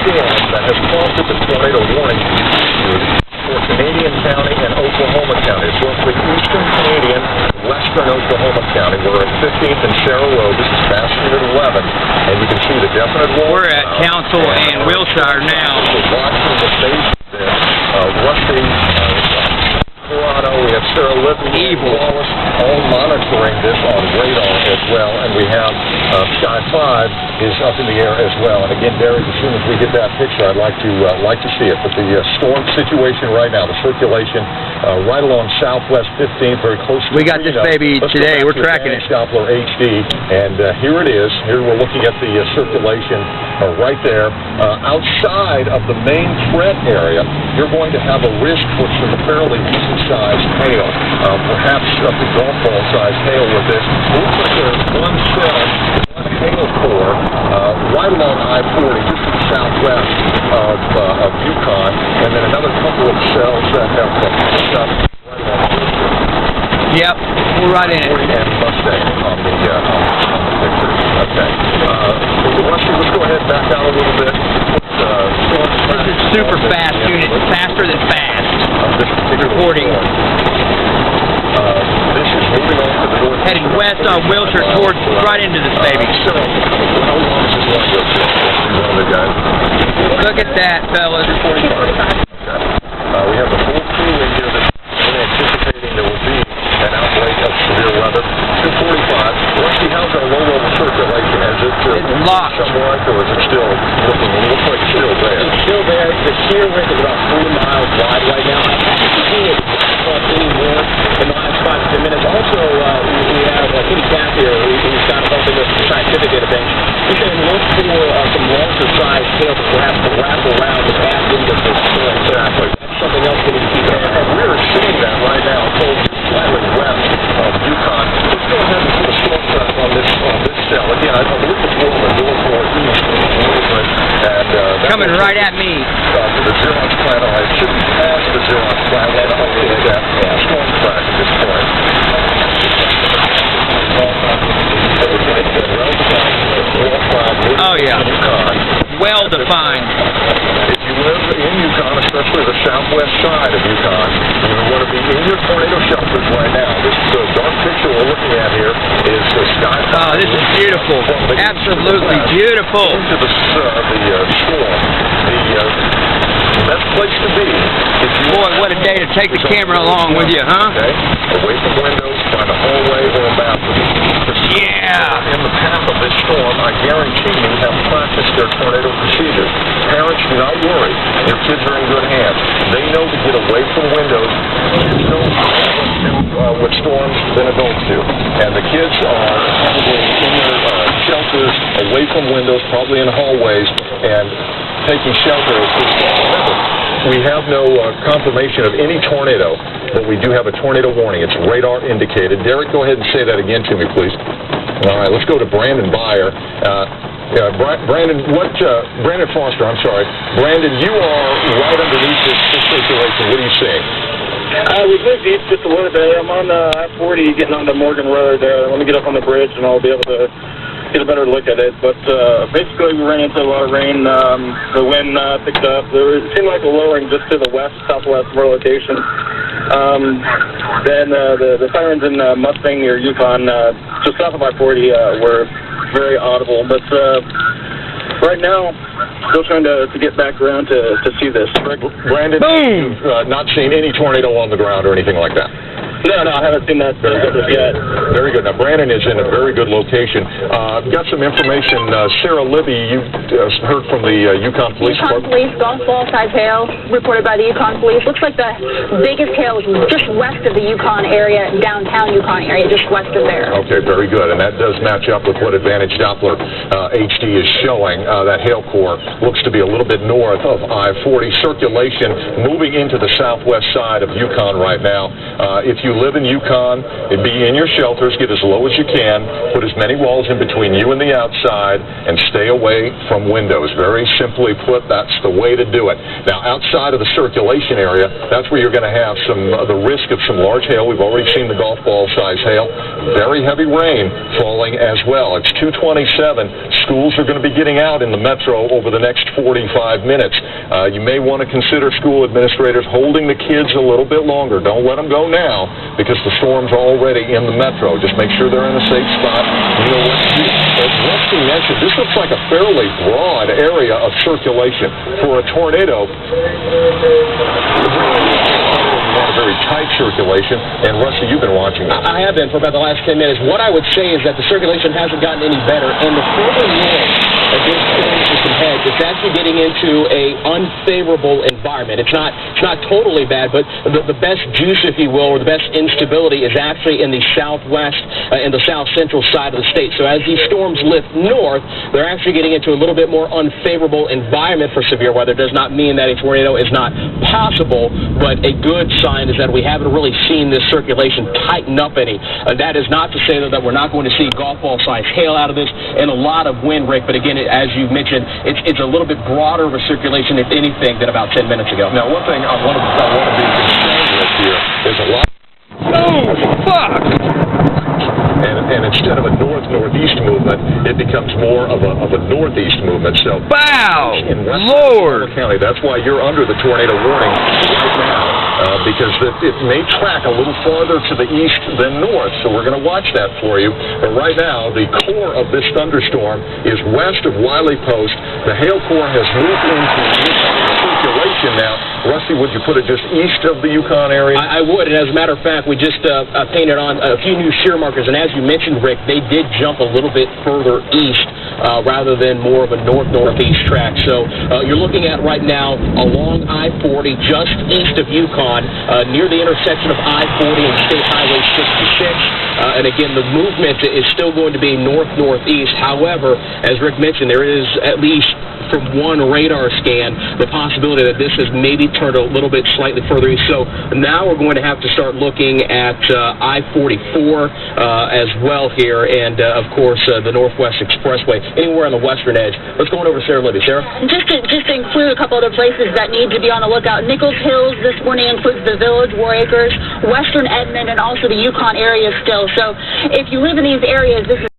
storm that has prompted the tornado warning issued for Canadian County and Oklahoma County. It's roughly eastern Canadian, western Oklahoma County. We're at 15th and Sharrow Road. This is fast unit 11, and you can see the definite warning. We're at Council and Wilshire now. We're watching the base of this. Rusty, Colorado, we have Sarah Libby, Wallace, all monitoring this on radar as well, and we have Sky 5 is up in the air as well. And again, Derek, as soon as we get that picture, I'd like to see it. But the storm situation right now, the circulation right along Southwest 15th, very close to we got this baby today. We're tracking it. Doppler HD, and here it is. Here we're looking at the circulation right there. Outside of the main threat area, you're going to have a risk for some fairly decent-sized hail, perhaps up to golf ball-sized hail with this. Looks like there's one cell, one hail core, right along I-40, just to the southwest of Yukon, and then another couple of cells that have picked up right along. Yep, we're right in it. And Mustang on the pictures. Okay. Rusty, let's go ahead and back out a little bit. This is super fast unit, faster than fast. Reporting. This is moving on to the north. Heading west on Wilshire towards right into this baby. So, how long is this going to go? Look at that, fellas. Okay. We have the full crew in here that's anticipating there will be an outbreak of severe weather. 245. Rusty, how's our low-level circulation? Is it locked somewhat, or is it still looking? It looks like it's still there. It's still there. The shear width is about 40 miles wide right now. I haven't seen it any more in the last 5 to 10 minutes. Also, we have Kenny Cass here, who's kind of helping us with the scientific data thing. He's saying look for some larger-sized hail to perhaps wrap around the back end of this storm. Exactly. That's something else we need to keep an eye on. And we're seeing that right now, slightly west of Yukon. Let's go ahead and put a storm track on this cell. Again, I believe it's more of a north northeast movement, and coming right at me. To the Xerox plant, I shouldn't pass the Xerox plant. I don't know that storm track at this point. Oh yeah, well defined. If you live in Yukon, especially the southwest side of Yukon, you want to be in your tornado shelters right now. This dark picture we're looking at here is the sky. Oh, this is beautiful. Absolutely beautiful. Into the storm. The best place to be. Boy, what a day to take the camera along with you, huh? Okay. Away from windows, find a hallway or a bathroom. Yeah. In the path of this storm, I guarantee you have practiced their tornado procedures. Parents, do not worry. Your kids are in good hands. They know to get away from windows. Kids know what storms than adults do. And the kids are probably in their shelters, away from windows, probably in hallways, and taking shelter as this storm. Remember, we have no confirmation of any tornado, but we do have a tornado warning. It's radar indicated. Derek, go ahead and say that again to me, please. All right, let's go to Brandon Byer. Brandon Foster, I'm sorry. Brandon, you are right underneath this circulation. What are you seeing? We moved east just a little bit. I'm on I-40 getting onto Morgan Road there. Let me get up on the bridge and I'll be able to get a better look at it. But basically we ran into a lot of rain. The wind picked up. It seemed like a lowering just to the southwest of our location. Then the sirens in Mustang or Yukon, just south of I-40, were very audible. But right now, still trying to get back around to see this. Brandon, you've not seen any tornado on the ground or anything like that? No, I haven't seen that yet. Very good. Now, Brandon is in a very good location. I've got some information. Sarah Libby, you heard from the Yukon Police Department. Yukon Police, golf ball size hail reported by the Yukon Police. Looks like the biggest hail is just west of the Yukon area, downtown Yukon area, just west of there. Okay, very good. And that does match up with what Advantage Doppler HD is showing. That hail core looks to be a little bit north of I-40. Circulation moving into the southwest side of Yukon right now. If you live in Yukon, be in your shelters, get as low as you can, put as many walls in between you and the outside, and stay away from windows. Very simply put, that's the way to do it. Now, outside of the circulation area, that's where you're going to have the risk of some large hail. We've already seen the golf ball size hail. very heavy rain falling as well. It's 2:27. Schools are going to be getting out in the metro over the next 45 minutes. You may want to consider school administrators holding the kids a little bit longer. Don't let them go now because the storm's already in the metro. Just make sure they're in a safe spot. You know what to do. As Rusty mentioned, this looks like a fairly broad area of circulation. For a tornado, a very tight circulation, and Rusty, you've been watching this. I have been for about the last 10 minutes. What I would say is that the circulation hasn't gotten any better, and the further north this storm system heads, it's actually getting into a unfavorable environment. It's not totally bad, but the best juice, if you will, or the best instability is actually in the southwest and the south central side of the state. So as these storms lift north, they're actually getting into a little bit more unfavorable environment for severe weather. It does not mean that a tornado is not possible, but a good sign is that we haven't really seen this circulation tighten up any. That is not to say that we're not going to see golf ball size hail out of this and a lot of wind, Rick, but again, as you mentioned, it's a little bit broader of a circulation, if anything, than about 10 minutes ago. Now, one thing I want to be concerned with here is a lot. Oh, fuck! And instead of a north-northeast movement, it becomes more of a northeast movement. So, wow, in West Lord County, that's why you're under the tornado warning right now, because it may track a little farther to the east than north. So we're going to watch that for you. But right now, the core of this thunderstorm is west of Wiley Post. The hail core has moved into circulation now. Rusty, would you put it just east of the Yukon area? I would, and as a matter of fact, we just painted on a few new shear markers, and as you mentioned, Rick, they did jump a little bit further east rather than more of a north-northeast track. So you're looking at right now along I-40, just east of Yukon, near the intersection of I-40 and State Highway 66. And again, the movement is still going to be north-northeast. However, as Rick mentioned, there is at least from one radar scan the possibility that this has maybe turned a little bit slightly further east. So now we're going to have to start looking at I-44 as well here, and of course the Northwest Expressway, anywhere on the western edge. Let's go on over to Sarah Libby. Sarah? Just to include a couple other places that need to be on the lookout, Nichols Hills this morning includes the Village, War Acres, western Edmond, and also the Yukon area still. So if you live in these areas, this is